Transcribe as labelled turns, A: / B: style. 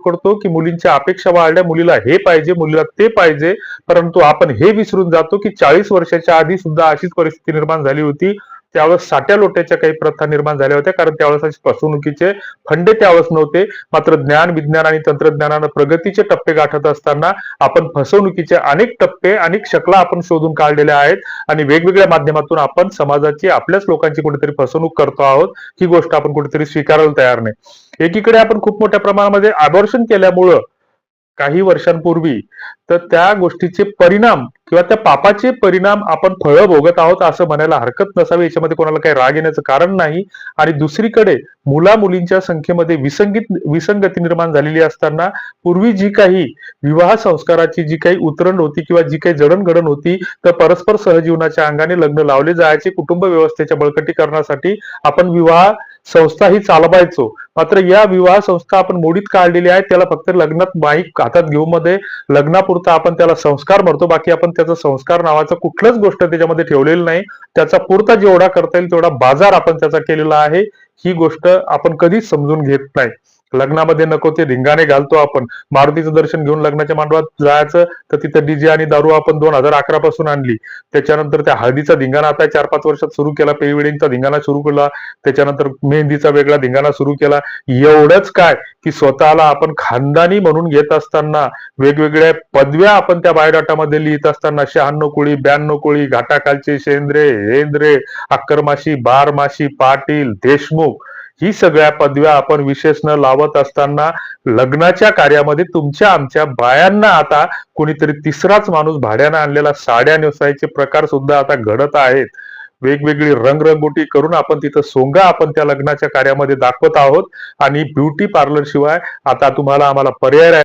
A: पडतो की मुलींच्या अपेक्षा वाढल्या, मुलीला हे पाहिजे, मुलीला ते पाहिजे. परंतु आपण हे विसरून जातो की 40 वर्षाच्या आधी सुद्धा अशीच परिस्थिती निर्माण झाली होती. त्यावेळेस साट्या लोट्याच्या काही प्रथा निर्माण झाल्या होत्या, कारण त्यावेळेस असे फसवणुकीचे फंडे त्यावेळेस नव्हते. मात्र ज्ञान, विज्ञान आणि तंत्रज्ञानानं प्रगतीचे टप्पे गाठत असताना आपण फसवणुकीचे अनेक टप्पे, अनेक शकला आपण शोधून काढलेल्या आहेत आणि वेगवेगळ्या माध्यमातून आपण समाजाची, आपल्याच लोकांची कुठेतरी फसवणूक करतो आहोत. ही गोष्ट आपण कुठेतरी स्वीकारायला तयार नाही. एकीकडे आपण खूप मोठ्या प्रमाणामध्ये अबॉर्शन केल्यामुळं काही वर्षांपूर्वी, तर त्या गोष्टीचे परिणाम किंवा त्या पापाचे परिणाम आपण फळं भोगत आहोत असं म्हणायला हरकत नसावी. याच्यामध्ये कोणाला काही राग येण्याचं कारण नाही. आणि दुसरीकडे मुला मुलींच्या संख्येमध्ये विसंगती निर्माण झालेली असताना पूर्वी जी काही विवाह संस्काराची जी काही उतरण होती किंवा जी काही जडणघडण होती, तर परस्पर सहजीवनाच्या अंगाने लग्न लावले जायचे. कुटुंब व्यवस्थेच्या बळकटीकरणासाठी आपण विवाह संस्था ही चालवायचो. मात्र या विवाह संस्था आपण मोडीत काढलेली आहे. त्याला फक्त लग्नात माईक हातात घेऊन मध्ये लग्नापुरता आपण त्याला संस्कार म्हणतो. बाकी आपण त्याचा संस्कार नावाचं कुठलंच गोष्ट त्याच्यामध्ये ठेवलेलं नाही. त्याचा पुरता जेवढा करता येईल तेवढा बाजार आपण त्याचा केलेला आहे. ही गोष्ट आपण कधीच समजून घेत नाही. लग्नामध्ये नको ते धिंगाणे घालतो आपण. मारुतीचं दर्शन घेऊन लग्नाच्या मांडवात जायचं, तर तिथं डीजे आणि दारू आपण 2011 पासून आणली. त्याच्यानंतर त्या हळदीचा धिंगाणा आता 4-5 वर्षात सुरू केला, प्री वेडिंगचा धिंगाणा सुरू केला, त्याच्यानंतर मेहंदीचा वेगळा धिंगाणा सुरू केला. एवढंच काय की स्वतःला आपण खानदानी म्हणून घेत असताना वेगवेगळ्या पदव्या आपण त्या बायोडाटामध्ये लिहित असताना 96 कोळी, 92 कोळी, घाटाखालचे शेंद्रे, हेंद्रे, अक्करमाशी, बारमाशी, पाटील, देशमुख, ही सगळ्या पदव्या आपण विशेष न लावत असताना लग्नाच्या कार्यामध्ये तुमच्या आमच्या बायांना आता कोणीतरी तिसराच माणूस भाड्यानं आणलेला साड्या नेसायचे प्रकार सुद्धा आता घडत आहेत. वेगवेगळी रंगरंगोटी करून आपण तिथं सोंगा आपण त्या लग्नाच्या कार्यामध्ये दाखवत आहोत. आणि ब्युटी पार्लर शिवाय आता तुम्हाला आम्हाला पर्याय